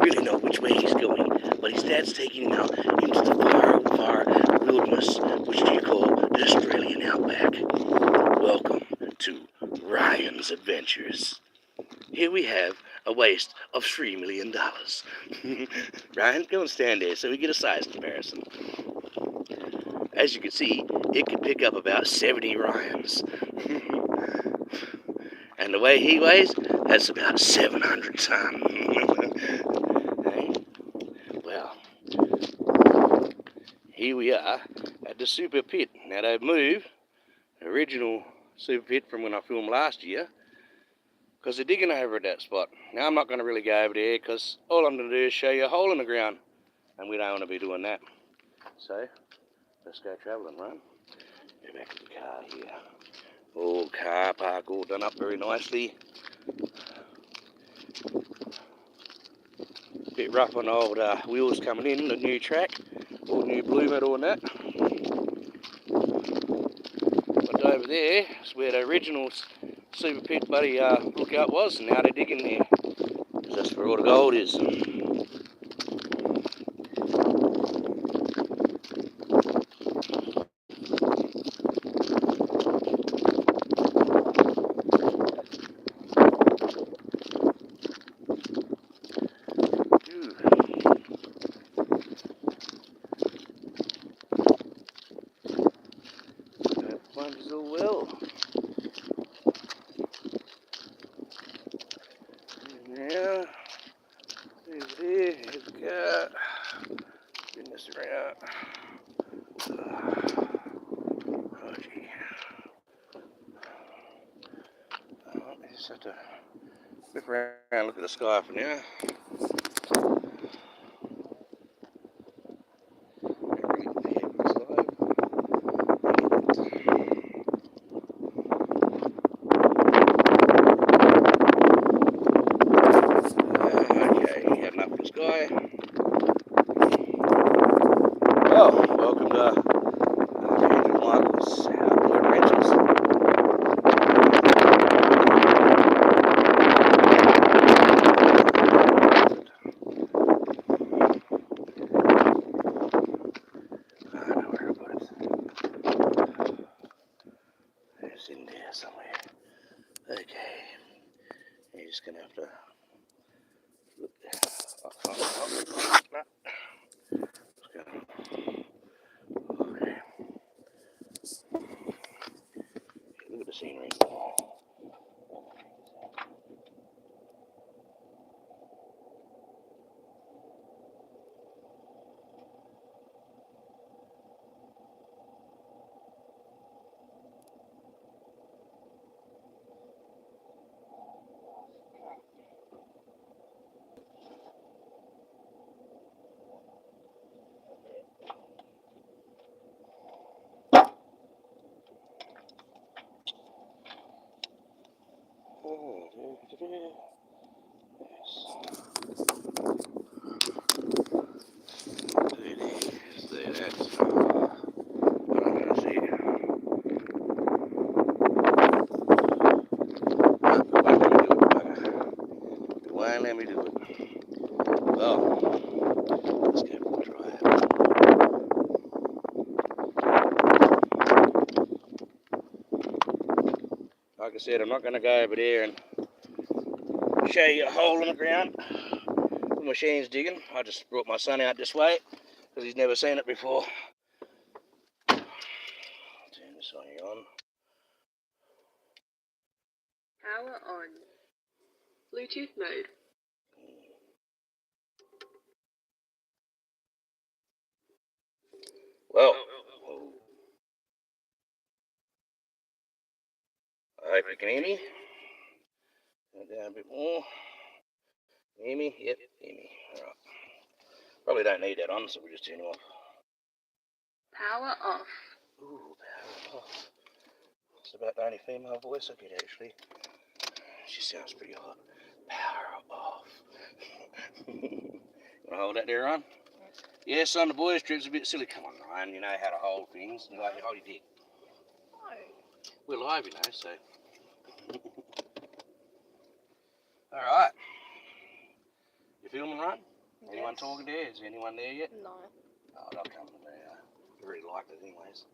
really know which way he's going, but his dad's taking him out into the far, far wilderness, which you call the Australian outback. Welcome to Ryan's Adventures. Here we have a waste of $3 million. Ryan, go and stand there so we get a size comparison. As you can see, it could pick up about 70 Ryans. And the way he weighs, that's about 700 tons. Hey? Well, here we are at the super pit. Now they've moved the original super pit from when I filmed last year, because they're digging over at that spot. Now I'm not going to really go over there, because all I'm going to do is show you a hole in the ground, and we don't want to be doing that. So let's go travelling, right? Go back to the car here. All car park all done up very nicely. Bit rough on old wheels coming in, the new track, all new blue metal and that. But over there is where the original super pit buddy lookout was, and now they're digging there, because that's where all the gold is. Plunges all well. Now, over there, here's the car. Spin this around. Oh gee. I just have to flip around and look at the sky for now. Well, welcome to Archangel Michael's Outdoor Adventures. I don't know where I put it. It's in there somewhere. Okay. You're just going to have to look there. Okay. Look at the scenery. Let me do it. Well, let's go for a drive. Like I said, I'm not going to go over there and show you a hole in the ground. The machine's digging. I just brought my son out this way because he's never seen it before. I'll turn this on. Power on. Bluetooth mode. Well, I hope you can hear me. Go down a bit more. Hear me? Yep, hear me. Alright. Probably don't need that on, so we'll just turn it off. Power off. Ooh, power off. That's about the only female voice I get, actually. She sounds pretty hot. Power off. You want to hold that there, Ryan? Yeah, son, the boys' trip's a bit silly. Come on, Ryan, you know how to hold things. You like to hold your dick. No. We're live, you know, so. Alright. You filming, Ryan? Anyone Yes. talking there? Is anyone there yet? No. Oh, they'll come to me. I really like it anyways.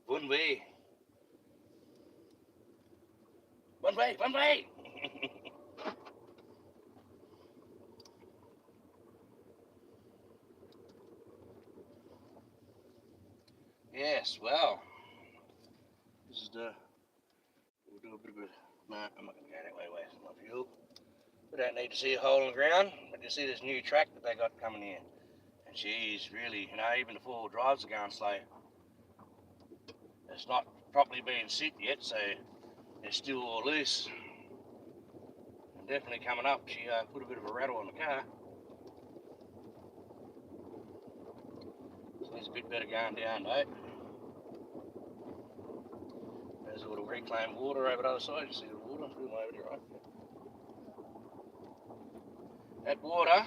One way. One way, one way. Yes, well, this is we'll do a bit of no, I'm not going to go that way, it's not fuel. We don't need to see a hole in the ground, but you see this new track that they got coming here. And geez, really, even the four-wheel drives are going slow. It's not properly being sit yet, so it's still all loose. And definitely coming up, she put a bit of a rattle on the car. So it's a bit better going down, though. There's a little reclaimed water over the other side. You see the water? I'm putting over there, right? That water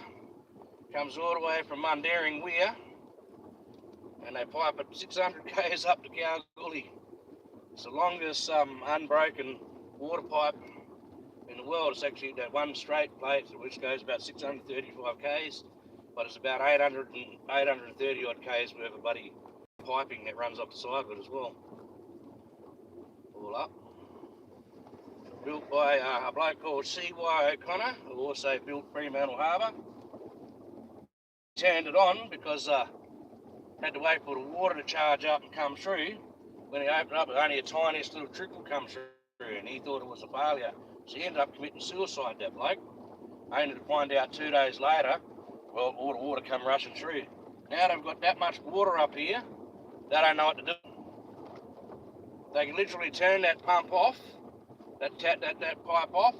comes all the way from Mundaring Weir, and they pipe it 600 k's up to Kalgoorlie. It's the longest unbroken water pipe in the world. It's actually that one straight plate which goes about 635 k's, but it's about 830 odd k's worth of bloody piping that runs up the side of it as well. All up. Built by a bloke called C.Y. O'Connor, who also built Fremantle Harbour. Turned it on because had to wait for the water to charge up and come through. When he opened up, only a tiniest little trickle come through, and he thought it was a failure. So he ended up committing suicide, that bloke. Only to find out 2 days later, well, all the water come rushing through. Now they've got that much water up here, they don't know what to do. They can literally turn that pump off, that pipe off.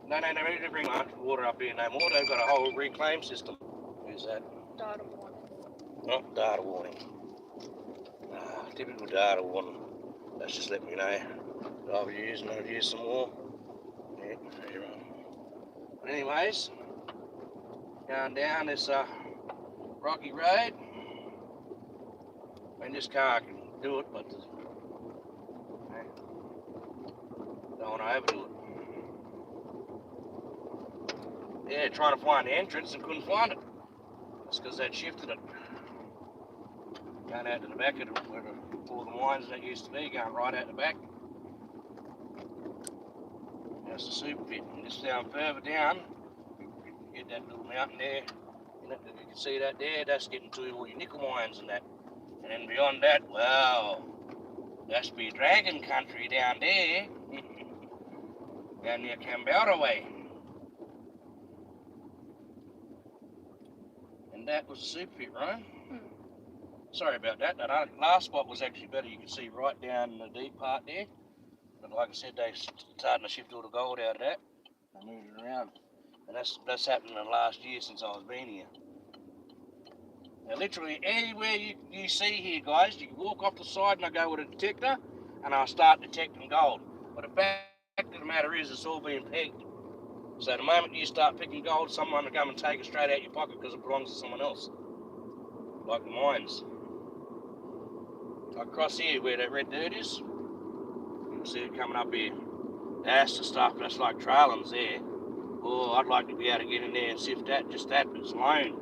No, they don't need to bring much water up here no more. They've got a whole reclaim system. Who's that? Data warning. Not data warning. Typical data warning. That's just letting me know I've used some more. Yeah, but anyways, going down this rocky road. I mean, this car can do it, but don't want to overdo it. Yeah, trying to find the entrance and couldn't find it. That's because they'd shifted it. Going out to the back of where all the mines that used to be, going right out the back. That's the super pit, and just down further down, you get that little mountain there. You can see that there, that's getting to all your nickel mines and that. And then beyond that, well, that's be dragon country down there. Down near Canberra way. And that was the super pit, right? Sorry about that. That last spot was actually better. You can see right down the deep part there. But like I said, they're starting to shift all the gold out of that. They moved it around. And that's happened in the last year since I was been here. Now literally anywhere you see here, guys, you can walk off the side and I go with a detector and I'll start detecting gold. But the fact of the matter is it's all being pegged. So the moment you start picking gold, someone will come and take it straight out your pocket because it belongs to someone else. Like the mines. Across here where that red dirt is, you can see it coming up here. That's the stuff that's like trailings there. Oh, I'd like to be able to get in there and sift that, just that it's alone.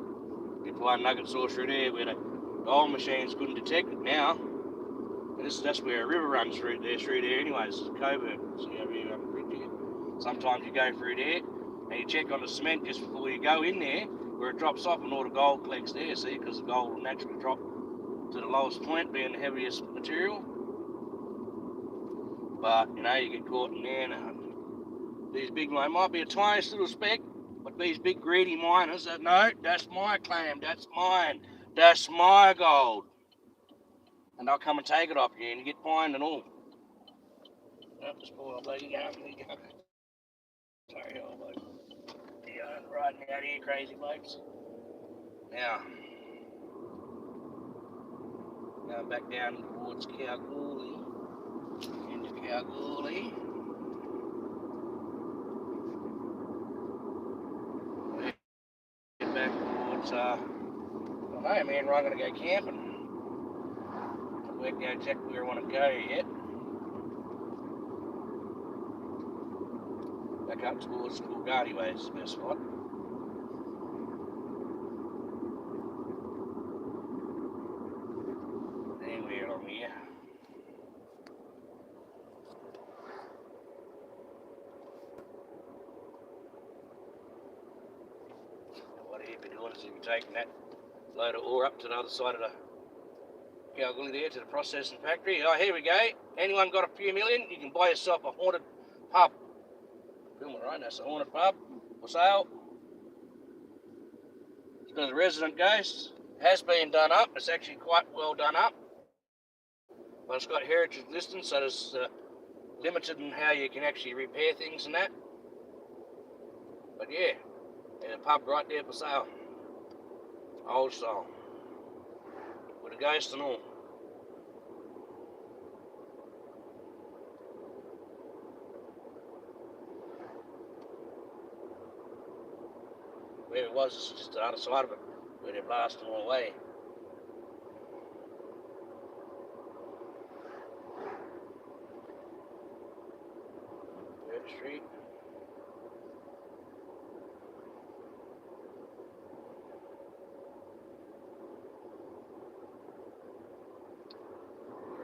You find nuggets all through there where the old machines couldn't detect it now. And that's where a river runs through there anyways. It's Coburg. See over here on the bridge here. Sometimes you go through there and you check on the cement just before you go in there where it drops off and all the gold collects there, see, because the gold will naturally drop to the lowest point being the heaviest material. But, you get caught in there and these big, it might be a tiniest little speck, but these big greedy miners that, no, that's my claim, that's mine, that's my gold. And they'll come and take it off you and you get fined and all. Oh, this poor old bloke, sorry, old bloke. Riding out here, crazy blokes. Now, going back down towards Kalgoorlie, into Kalgoorlie. Get back towards, I don't know, man, I'm going to go camping. I haven't worked out exactly where I want to go yet. Back up towards Coolgardie Way is the best spot. Anywhere along here. What he'd be doing is he'd be taking that load of ore up to the other side of the Kalgoorlie there, to the processing factory. Oh, here we go. Anyone got a few million? You can buy yourself a haunted pub. Film it right, that's a haunted pub for sale. It's got a resident ghost. It has been done up. It's actually quite well done up. But it's got heritage listing, so there's limited in how you can actually repair things and that. But yeah, there's a pub right there for sale. Old style. With a ghost and all. Where it was, it's just the other side of it, where they're blasting all away. Third Street.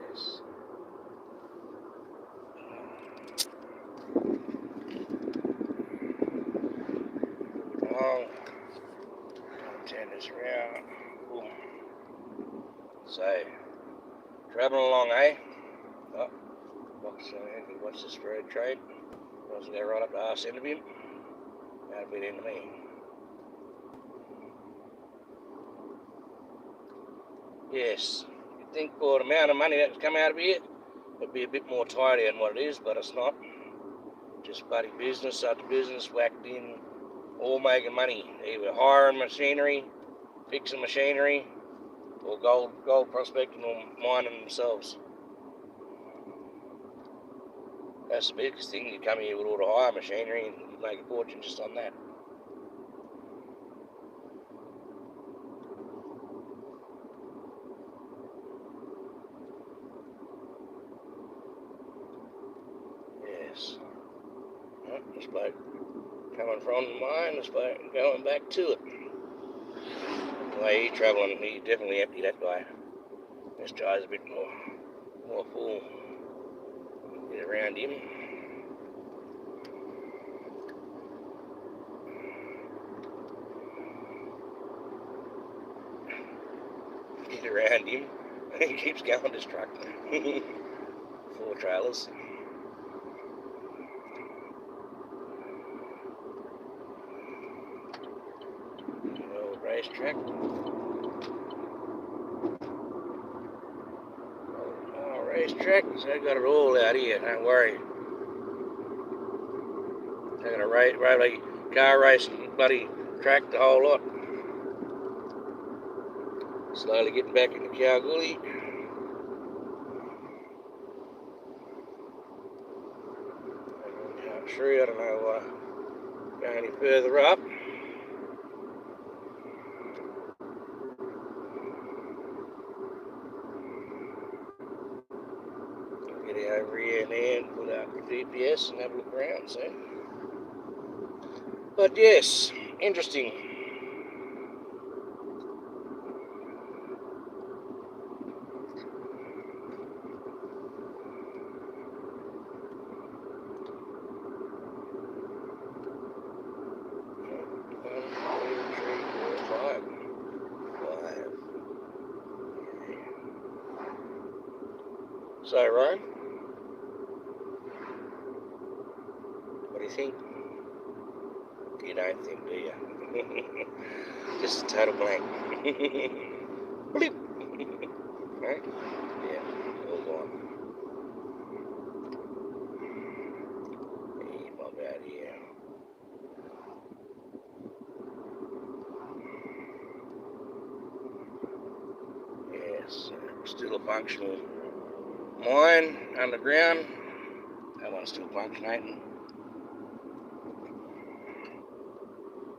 Yes. Long. Turn this around. Boom. So, travelling along, eh? Oh, what's this road trade? Doesn't go right up the arse end of him. That'll be the end of me. Yes, you'd think for the amount of money that's come out of here, it'd be a bit more tidy than what it is, but it's not. Just bloody business after business, whacked in, all making money. Either hiring machinery, fixing machinery, or gold prospecting or mining themselves. That's the biggest thing. You come here with all the hire machinery and you make a fortune just on that. Yes. Oh, this bloke coming from the mine, this bloke going back to it. The way he's travelling, he definitely empty, that guy. This guy's a bit more full. Get around him. Get around him. He keeps going, this truck. 4 trailers. Old racetrack. Racetrack, so I got it all out here, don't worry. I got a rally car racing bloody track, the whole lot. Slowly getting back into Kalgoorlie. Can't through, I don't know go any further up. Get over here and there and put out the GPS and have a look around, see. But yes, interesting. So, Ryan, what do you think? You don't think, do you? Just a total blank. Bleep. Right? Yeah, all gone. Mob out here. Yes, still a functional mine underground. That one's still functionating.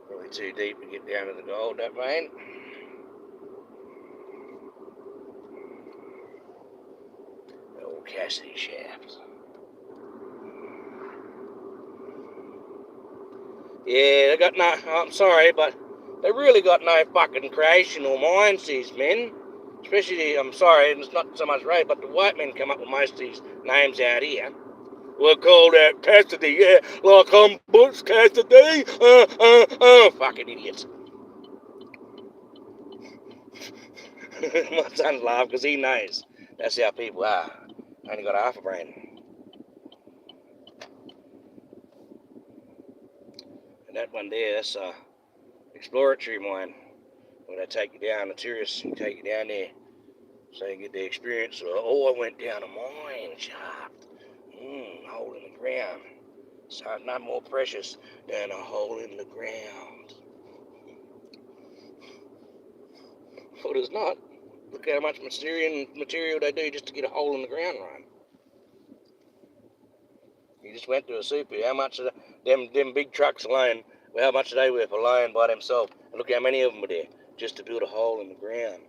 Really too deep to get down to the gold, that vein. The old Cassidy shaft. Yeah, they got no, I'm sorry, but they really got no fucking creational minds, these men. Especially, I'm sorry, it's not so much race, but the white men come up with most of these names out here. We're called out Cassidy, yeah, like I'm Butch Cassidy, fucking idiots. My son's laughing because he knows that's how people are. Only got half a brain. And that one there, that's exploratory mine. When they take you down, the tourists take you down there so you get the experience of, oh, I went down a mine shaft. Hole in the ground. So it's not more precious than a hole in the ground. Well, it's not. Look how much material they do just to get a hole in the ground right. You just went to a super. How much of them big trucks alone, well, how much are they worth alone by themselves? And look how many of them were there just to build a hole in the ground.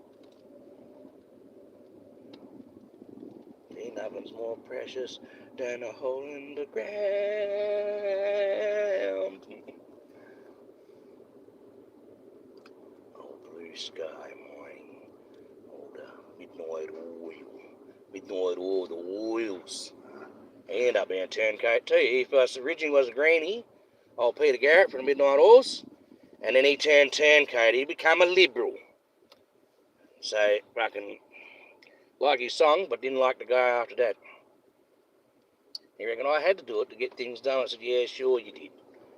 See, nothing's more precious than a hole in the ground. Oh, blue sky morning. Oh, the midnight oil, the oils. He ended up being a turncoat too. He first originally was a greenie, old Peter Garrett from the Midnight Oils, and then he turned turncoat. He became a liberal. So, fucking, like his song, but didn't like the guy after that. He reckoned I had to do it to get things done. I said, yeah, sure you did.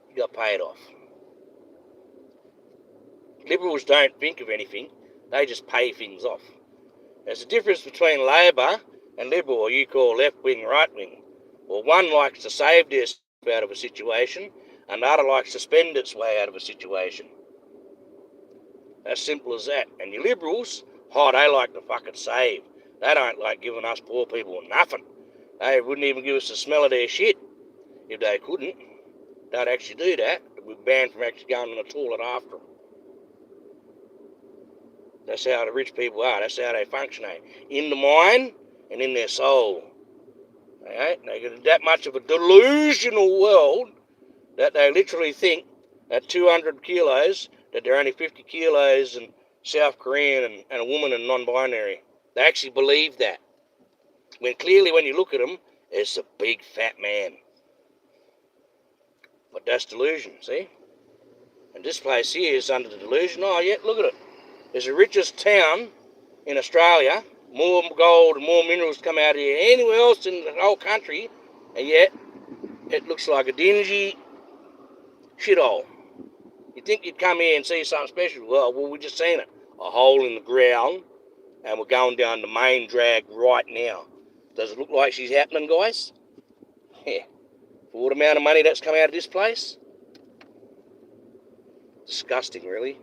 You got paid off. Liberals don't think of anything. They just pay things off. There's a difference between Labor and Liberal, or you call left wing, right wing. Well, one likes to save their stuff out of a situation, and the other likes to spend its way out of a situation. As simple as that. And your Liberals, they like to fucking save. They don't like giving us poor people nothing. They wouldn't even give us the smell of their shit if they couldn't. They'd actually do that. We're banned from actually going in the toilet after them. That's how the rich people are. That's how they function. In the mind and in their soul. Okay? They get that much of a delusional world that they literally think at 200 kilos that they're only 50 kilos and South Korean and a woman and non-binary. They actually believe that. When clearly when you look at them, it's a big fat man. But that's delusion, see? And this place here is under the delusion. Oh, yeah, look at it. It's the richest town in Australia. More gold and more minerals come out of here than anywhere else in the whole country. And yet, it looks like a dingy shithole. You'd think you'd come here and see something special. Well, we just seen it. A hole in the ground. And we're going down the main drag right now. Does it look like she's happening, guys? Yeah. For what amount of money that's come out of this place? Disgusting, really.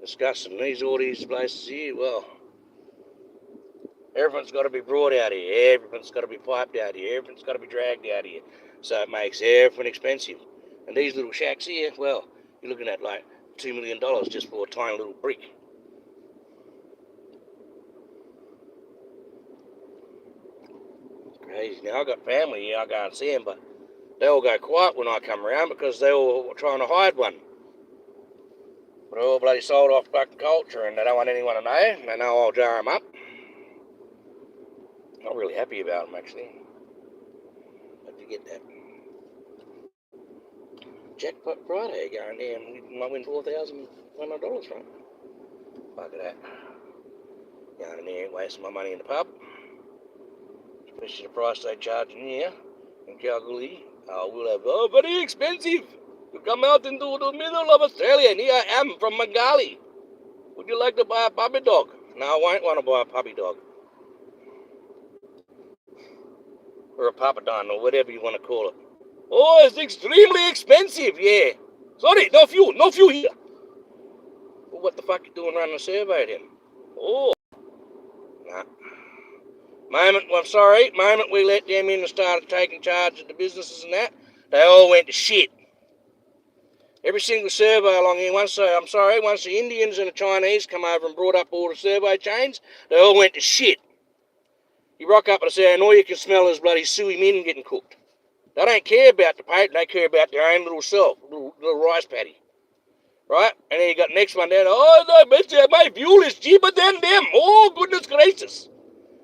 Disgusting. All these places here, well, everything's got to be brought out here. Everything's got to be piped out here. Everything's got to be dragged out here. So it makes everything expensive. And these little shacks here, well, you're looking at like $2 million just for a tiny little brick. It's crazy. Now, I've got family here. I go and see them, but they all go quiet when I come around because they're all trying to hide one. But they're all bloody sold off fucking culture and they don't want anyone to know. They know I'll jar them up. I'm really happy about them, actually. How'd you get that? Jackpot Friday going there and you might win $4,100 from it. Fuck at that. Going in there, wasting my money in the pub. Especially the price they charge in here in Calgary. We'll have, very expensive. You come out into the middle of Australia and here I am from Bengali. Would you like to buy a puppy dog? No, I won't want to buy a puppy dog. Or a papadon or whatever you want to call it. Oh, it's extremely expensive, yeah. Sorry, no fuel here. Well, what the fuck you doing running a survey then? Oh, nah. Moment we let them in and started taking charge of the businesses and that, they all went to shit. Every single survey along here, once the Indians and the Chinese come over and brought up all the survey chains, they all went to shit. You rock up and say, and all you can smell is bloody suey min getting cooked. They don't care about the patent, they care about their own little self, little rice paddy. Right? And then you got the next one down, oh, no, my fuel is cheaper than them. Oh, goodness gracious.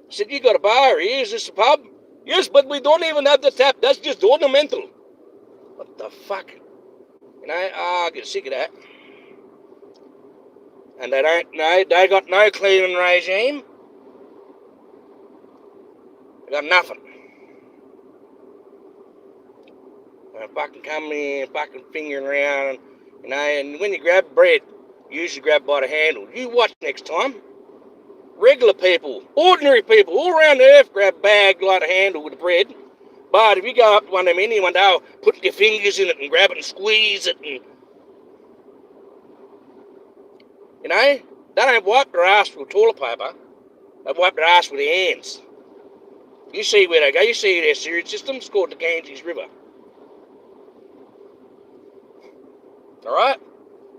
I said, you got a bar here, is this a pub? Yes, but we don't even have the tap, that's just ornamental. What the fuck? You know, I get sick of that. And they don't know, they got no cleaning regime. They got nothing. And fucking coming in, fucking fingering around, and, you know, and when you grab bread, you usually grab by the handle. You watch next time. Regular people, ordinary people, all around the earth grab a bag like a handle with the bread. But if you go up to one of them Indian one, they'll put your fingers in it and grab it and squeeze it, and you know, they don't wipe their ass with toilet paper. They wipe their ass with their hands. You see where they go. You see their sewage system. It's called the Ganges River. All right.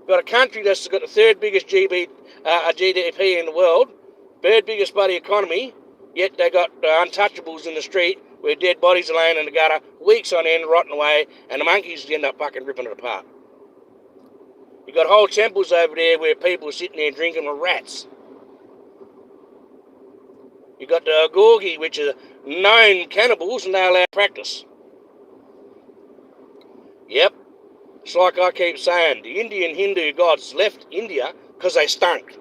Got a country that's got the third biggest GDP in the world, third biggest bloody economy. Yet they got untouchables in the street where dead bodies are laying in the gutter, weeks on end, rotting away, and the monkeys end up fucking ripping it apart. You got whole temples over there where people are sitting there drinking with rats. You got the Gorgi, which are known cannibals, and they allow practice. Yep. It's like I keep saying, the Indian Hindu gods left India because they stunk.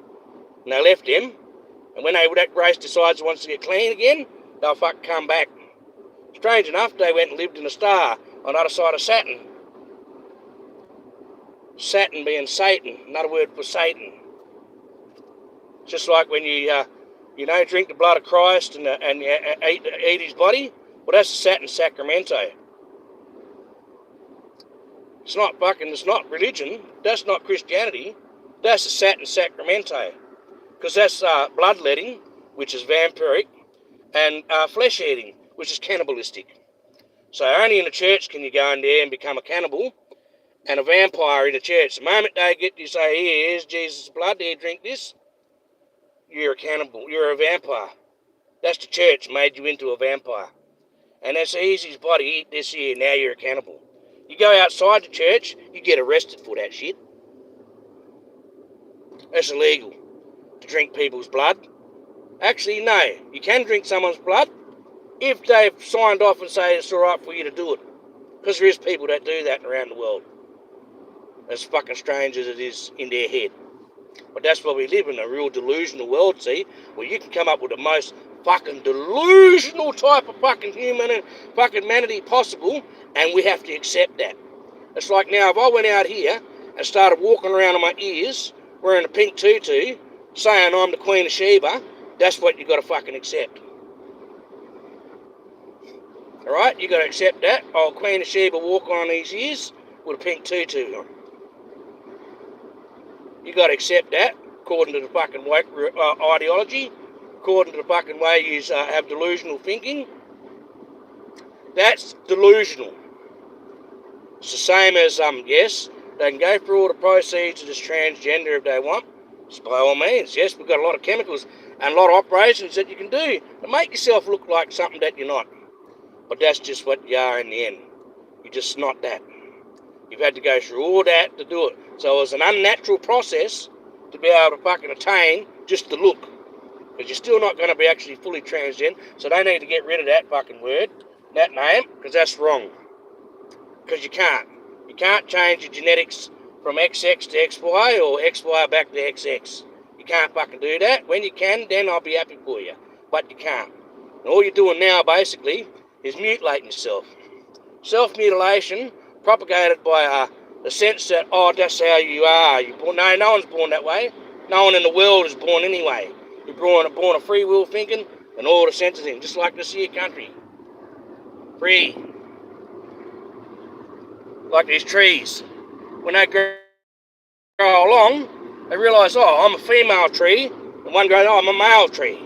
And they left him, and when that race decides it wants to get clean again, they'll fucking come back. Strange enough, they went and lived in a star on the other side of Saturn. Saturn being Satan, another word for Satan. Just like when you drink the blood of Christ and eat his body, well, that's the Saturn Sacramento. It's not religion, that's not Christianity, that's the Saturn Sacramento. Because that's bloodletting, which is vampiric, and flesh eating, which is cannibalistic. So only in the church can you go in there and become a cannibal and a vampire in the church. The moment they get you say, here's Jesus' blood, here, drink this, you're a cannibal, you're a vampire. That's the church made you into a vampire. And that's here's his body, eat this here, now you're a cannibal. You go outside the church, you get arrested for that shit. That's illegal, to drink people's blood. Actually, no, you can drink someone's blood if they've signed off and say it's all right for you to do it. Because there is people that do that around the world. As fucking strange as it is in their head. But that's why we live in a real delusional world, see, where you can come up with the most fucking delusional type of fucking human and fucking humanity possible, and we have to accept that. It's like now, if I went out here and started walking around on my ears, wearing a pink tutu, saying I'm the Queen of Sheba, that's what you got to fucking accept. Alright, you got to accept that. Oh, Queen of Sheba walking on these ears with a pink tutu on. You got to accept that, according to the fucking woke ideology, according to the fucking way you have delusional thinking. That's delusional. It's the same as, yes, they can go through all the proceeds of this transgender if they want. So by all means, yes, we've got a lot of chemicals and a lot of operations that you can do to make yourself look like something that you're not. But that's just what you are in the end. You're just not that. You've had to go through all that to do it. So it's an unnatural process to be able to fucking attain just the look. Because you're still not going to be actually fully transgender. So they need to get rid of that fucking word, that name, because that's wrong. Because you can't. You can't change your genetics from XX to XY or XY back to XX. You can't fucking do that. When you can, then I'll be happy for you. But you can't. And all you're doing now, basically, is mutilating yourself. Self-mutilation propagated by the sense that, oh, that's how you are. You're born. No, no one's born that way. No one in the world is born anyway. You're born a free will thinking and all the senses in, just like this here country. Free. Like these trees. When they grow along, they realise, oh, I'm a female tree, and one goes, oh, I'm a male tree.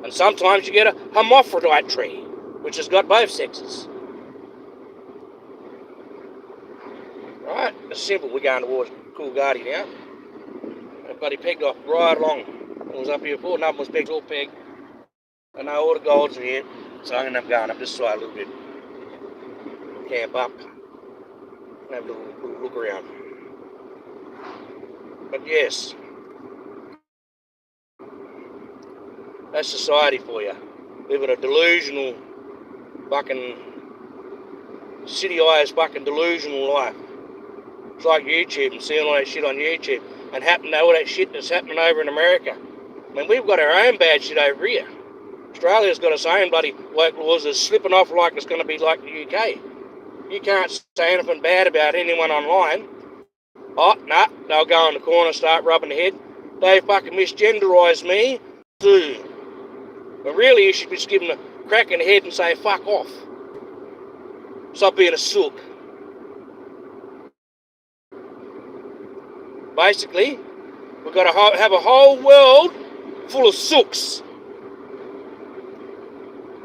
And sometimes you get a hermaphrodite tree, which has got both sexes. Right, it's simple. We're going towards Coolgardie now. That buddy pegged off right along. I was up here before, another one was pegged, all pegged. I know all the golds are here, so I'm going to end up going up this side a little bit. camp up and have a little look around. But yes, that's society for you. Living a delusional fucking city-eyes fucking delusional life. It's like YouTube and seeing all that shit on YouTube and happening to all that shit that's happening over in America. I mean, we've got our own bad shit over here. Australia's got its own bloody woke laws that's slipping off like it's going to be like the UK. You can't say anything bad about anyone online. Oh, nah, they'll go in the corner and start rubbing the head. They fucking misgenderised me. But really, you should be just give them a crack in the head and say, fuck off. Stop being a sook. Basically, we've got to have a whole world full of sooks.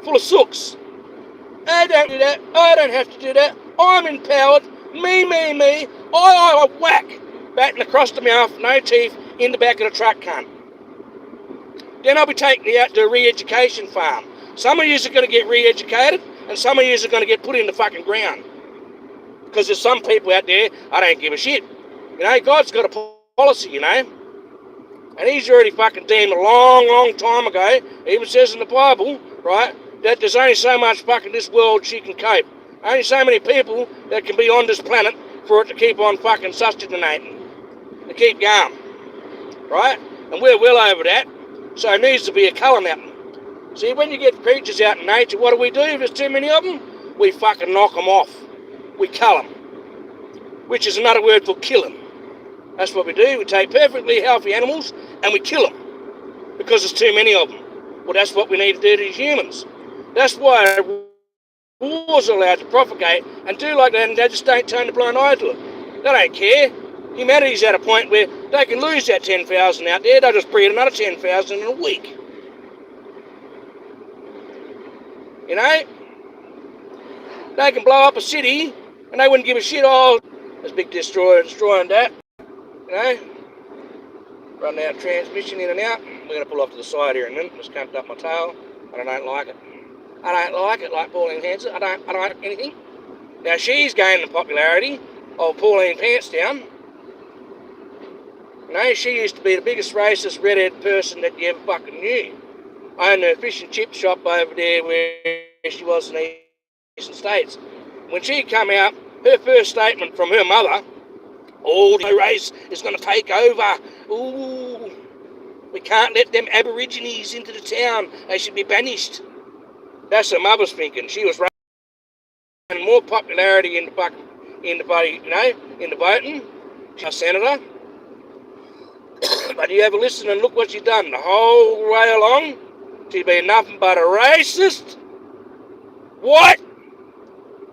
Full of sooks. I don't do that. I don't have to do that. I'm empowered. Me. I whack. Batting across the mouth, no teeth, in the back of the truck cunt. Then I'll be taking you out to a re-education farm. Some of you are going to get re-educated, and some of you are going to get put in the fucking ground. Because there's some people out there, I don't give a shit. You know, God's got a policy, you know. And he's already fucking deemed a long time ago, it even says in the Bible, right, that there's only so much fucking this world she can cope. Only so many people that can be on this planet for it to keep on fucking sustentating, to keep going, right? And we're well over that, so it needs to be a culling out. See, when you get creatures out in nature, what do? If there's too many of them? We fucking knock them off. We cull them, which is another word for killing. That's what we do. We take perfectly healthy animals and we kill them because there's too many of them. Well, that's what we need to do to humans. That's why wars are allowed to propagate and do like that, and they just don't turn a blind eye to it. They don't care. Humanity's at a point where they can lose that 10,000 out there. They'll just breed another 10,000 in a week. You know? They can blow up a city and they wouldn't give a shit. Oh, there's a big destroyer destroying that. You know? Run out transmission in and out. We're going to pull off to the side here in a minute. Just cumped up my tail. And I don't like it. I don't like it, like Pauline Hanson. I don't like anything. Now she's gaining the popularity of Pauline Pants Down. You know, she used to be the biggest racist redhead person that you ever fucking knew. I owned a fish and chip shop over there where she was in the Eastern States. When she come out, her first statement from her mother, oh, the race is going to take over. Ooh, we can't let them Aborigines into the town. They should be banished. That's her mother's thinking. She was running more popularity in the voting. She's a senator. But you have a listen and look what she's done the whole way along. She's been nothing but a racist, white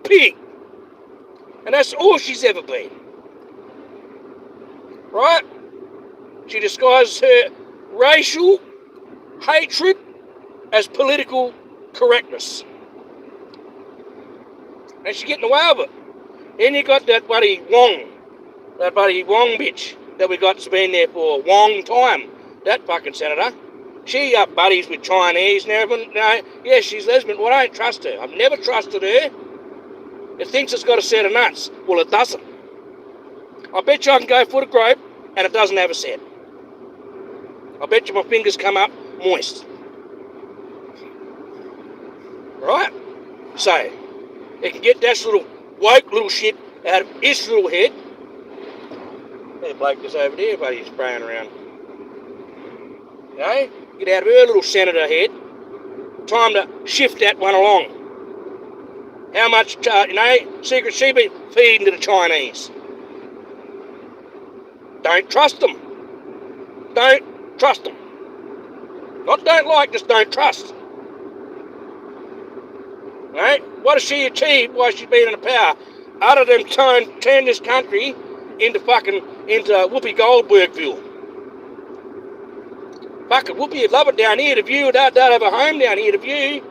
pig. And that's all she's ever been. Right? She disguises her racial hatred as political correctness. And she's getting away with it. Then you got that bloody Wong bitch that we got that's been there for a long time. That fucking senator. She up buddies with Chinese and everything. You know, yeah, she's lesbian. Well, I don't trust her. I've never trusted her. It thinks it's got a set of nuts. Well, it doesn't. I bet you I can go for the grope and it doesn't have a set. I bet you my fingers come up moist. Right? So, it can get that little woke little shit out of his little head. That bloke is over there, buddy, spraying around. You know? Get out of her little senator head. Time to shift that one along. How much, secret she be feeding to the Chinese? Don't trust them. Don't trust them. Not don't like, just don't trust. Right? What has she achieved while she's been in power? Other than turn this country into Whoopi Goldbergville. Fucking Whoopi would love it down here. The view, they'd have a home down here. The view.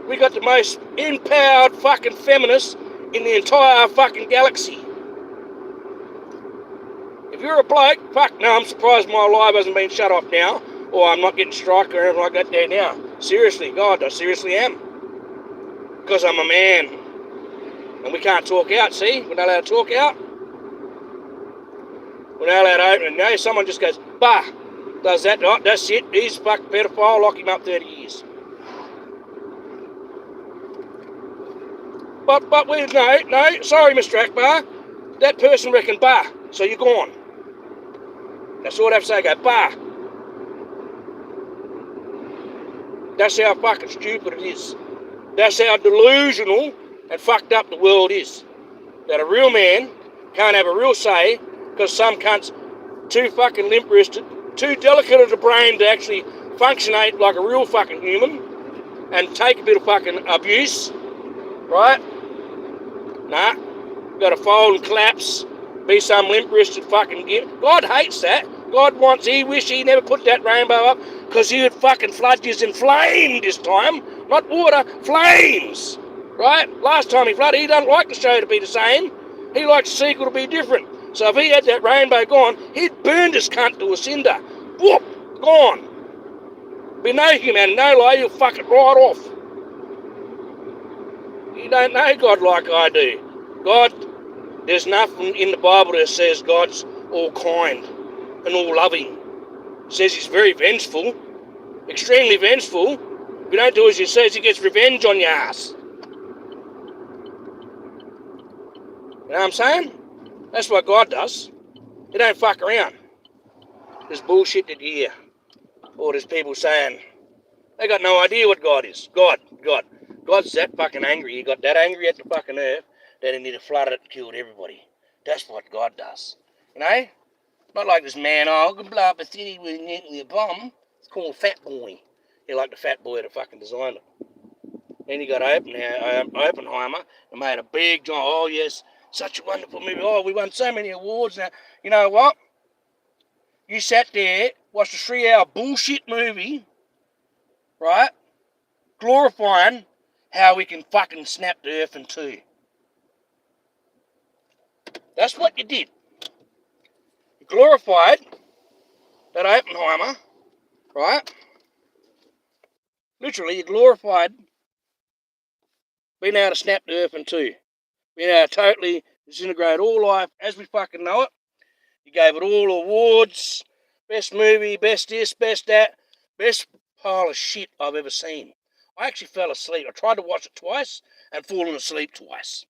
We got the most empowered fucking feminists in the entire fucking galaxy. If you're a bloke, fuck no, I'm surprised my live hasn't been shut off now, or I'm not getting struck or anything like that there now. Seriously, God, I seriously am. Because I'm a man. And we can't talk out, see? We're not allowed to talk out. We're not allowed to open it. No, someone just goes, bah, does that, right? That's it. He's a fucking pedophile, lock him up 30 years. But we, no, sorry, Mr. Akbar. That person reckoned, bah, so you're gone. That's all I have to say, go, bah. That's how fucking stupid it is. That's how delusional and fucked up the world is. That a real man can't have a real say because some cunts too fucking limp-wristed, too delicate of the brain to actually functionate like a real fucking human and take a bit of fucking abuse, right? Nah, gotta fold and collapse, be some limp-wristed fucking gimp. God hates that. God wants, he wish he never put that rainbow up because he would fucking flood you in flame this time. Not water, flames. Right? Last time he flooded, he doesn't like the show to be the same. He likes the sequel to be different. So if he had that rainbow gone, he'd burn this cunt to a cinder. Whoop! Gone. Be no human, no lie, you'll fuck it right off. You don't know God like I do. God, there's nothing in the Bible that says God's all kind and all loving. It says he's very vengeful, extremely vengeful. If you don't do as he says, he gets revenge on your ass. You know what I'm saying? That's what God does. He don't fuck around. There's bullshit that you hear. Or there's people saying, they got no idea what God is. God. God's that fucking angry. He got that angry at the fucking earth that he need to flood it and killed everybody. That's what God does. You know? Not like this man, oh, I could blow up a city with a nuclear bomb. It's called Fat Boy. He like the fat boy that fucking designed it. Then he got Oppenheimer and made a big giant, oh yes, such a wonderful movie. Oh, we won so many awards now. You know what? You sat there, watched a 3-hour bullshit movie, right? Glorifying how we can fucking snap the earth in two. That's what you did. You glorified that Oppenheimer, right? Literally, you glorified being able to snap the earth in two. Being able to totally disintegrate all life as we fucking know it. You gave it all awards. Best movie, best this, best that. Best pile of shit I've ever seen. I actually fell asleep. I tried to watch it twice and fallen asleep twice.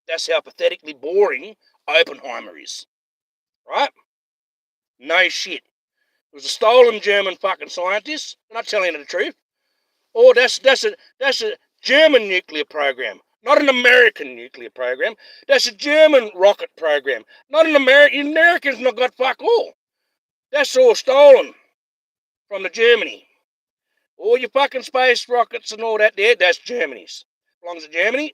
That's how pathetically boring Oppenheimer is. Right? No shit. It was a stolen German fucking scientist. I'm not telling you the truth. Oh, that's a German nuclear program, not an American nuclear program. That's a German rocket program, not an American. Americans not got fuck all. That's all stolen from the Germany. All your fucking space rockets and all that there, that's Germany's. Belongs to Germany.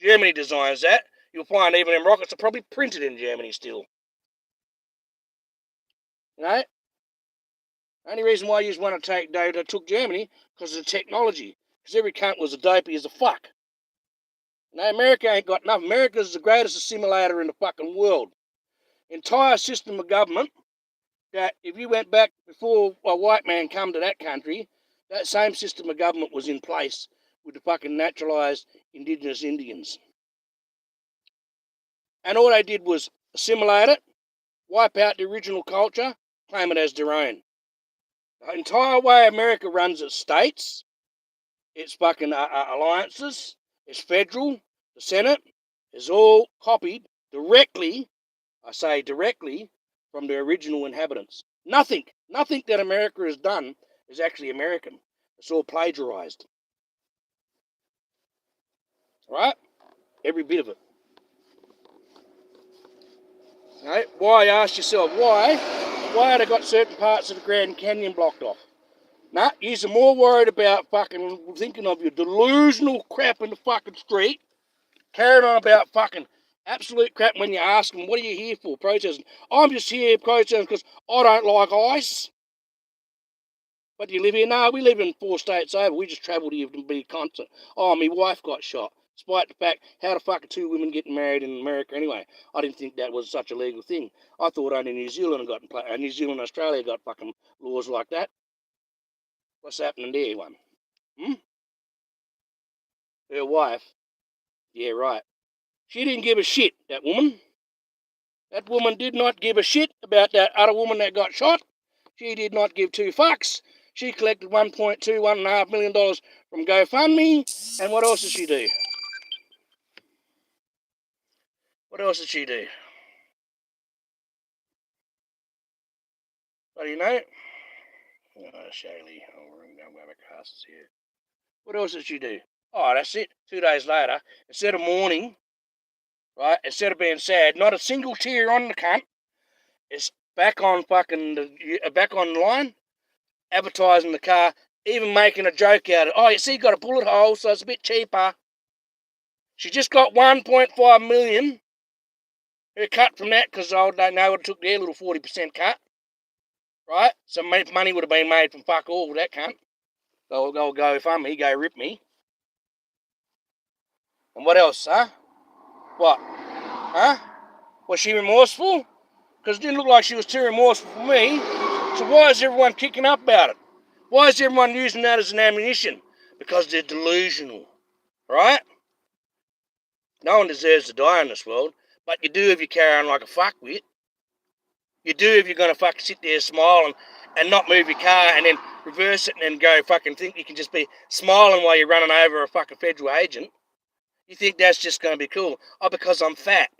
Germany designs that. You'll find even them rockets are probably printed in Germany still. You know? Only reason why you want to take Dota took Germany because of the technology. Because every cunt was a dopey as a fuck. No, America ain't got enough. America's the greatest assimilator in the fucking world. Entire system of government that if you went back before a white man come to that country, that same system of government was in place with the fucking naturalised indigenous Indians. And all they did was assimilate it, wipe out the original culture, claim it as their own. The entire way America runs its states, its fucking alliances, its federal, the Senate, is all copied directly, I say directly, from the original inhabitants. Nothing that America has done is actually American. It's all plagiarized. Right? Every bit of it. Right? Why, ask yourself, why have they got certain parts of the Grand Canyon blocked off? Nah, you're more worried about fucking thinking of your delusional crap in the fucking street, carrying on about fucking absolute crap when you ask them, what are you here for, protesting? I'm just here protesting because I don't like ice. But do you live here? No, we live in 4 states over. We just travelled here to be constant. Oh, my wife got shot. Despite the fact, how the fuck are 2 women getting married in America anyway? I didn't think that was such a legal thing. I thought only New Zealand New Zealand and Australia got fucking laws like that. What's happening there, one? Her wife? Yeah, right. She didn't give a shit, that woman. That woman did not give a shit about that other woman that got shot. She did not give two fucks. She collected $1.5 million from GoFundMe. And what else did she do? What else did she do? What do you know? Oh, Shaylee. Oh, we're going to have a cast here. What else did she do? Oh, that's it. 2 days later, instead of mourning, right, instead of being sad, not a single tear on the cunt, it's back on back online, advertising the car, even making a joke out of it. Oh, you see, got a bullet hole, so it's a bit cheaper. She just got 1.5 million. Her cut from that, because I don't know what took their little 40% cut, right? So money would have been made from fuck all with that cunt. Go fund me, go rip me. And what else, huh? What? Huh? Was she remorseful? Because it didn't look like she was too remorseful for me. So why is everyone kicking up about it? Why is everyone using that as an ammunition? Because they're delusional, right? No one deserves to die in this world, but you do if you carry on like a fuckwit. You do if you're going to fucking sit there, smile, and not move your car, and then reverse it and then go fucking think you can just be smiling while you're running over a fucking federal agent. You think that's just going to be cool. Oh, because I'm fat,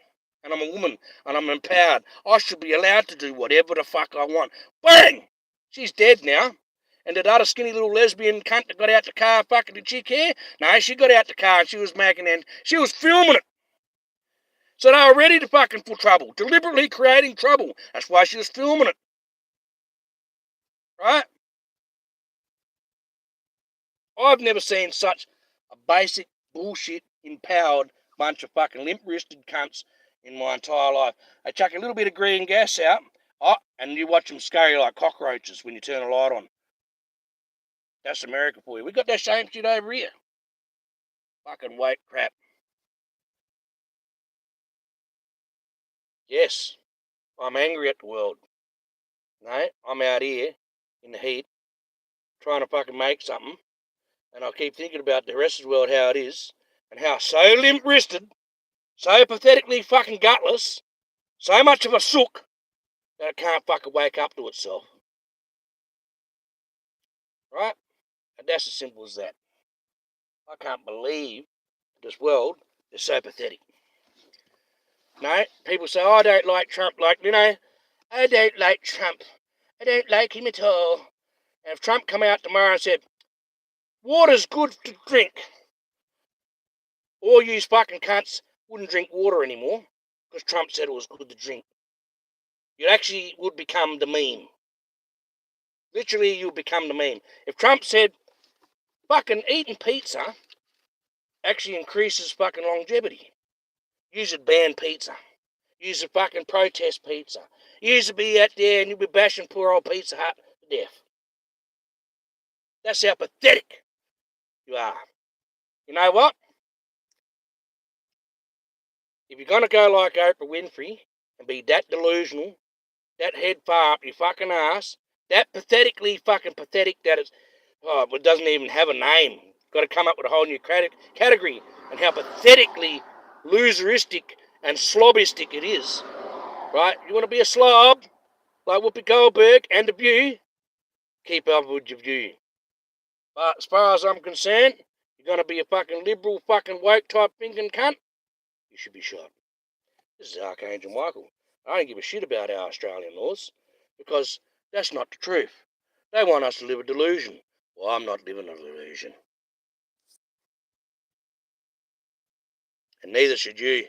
and I'm a woman, and I'm empowered. I should be allowed to do whatever the fuck I want. Bang! She's dead now. And that other skinny little lesbian cunt that got out the car fucking the chick here? No, she got out the car and she was making it. She was filming it. So they were ready to fucking put trouble. Deliberately creating trouble. That's why she was filming it. Right? I've never seen such a basic bullshit empowered bunch of fucking limp-wristed cunts in my entire life. They chuck a little bit of green gas out, oh, and you watch them scurry like cockroaches when you turn a light on. That's America for you. We got that same shit over here. Fucking weight crap. Yes, I'm angry at the world. No, I'm out here in the heat trying to fucking make something, and I keep thinking about the rest of the world, how it is, and how so limp-wristed, so pathetically fucking gutless, so much of a sook that it can't fucking wake up to itself. Right? And that's as simple as that. I can't believe this world is so pathetic. No, people say, oh, I don't like Trump. Like, I don't like Trump. I don't like him at all. And if Trump come out tomorrow and said, water's good to drink, all you fucking cunts wouldn't drink water anymore because Trump said it was good to drink. You actually would become the meme. Literally, you would become the meme. If Trump said, fucking eating pizza actually increases fucking longevity. You should ban pizza. You should fucking protest pizza. You should be out there and you'll be bashing poor old Pizza Hut to death. That's how pathetic you are. You know what? If you're going to go like Oprah Winfrey and be that delusional, that head far up your fucking ass, that pathetically fucking pathetic that it doesn't even have a name. Got to come up with a whole new category and how pathetically loseristic and slobistic it is. Right? You want to be a slob like Whoopi Goldberg and The View? Keep up with your view. But as far as I'm concerned, you're going to be a fucking liberal fucking woke type thinking cunt, you should be shot. This is Archangel Michael. I don't give a shit about our Australian laws because that's not the truth. They want us to live a delusion. Well, I'm not living a delusion. And neither should you.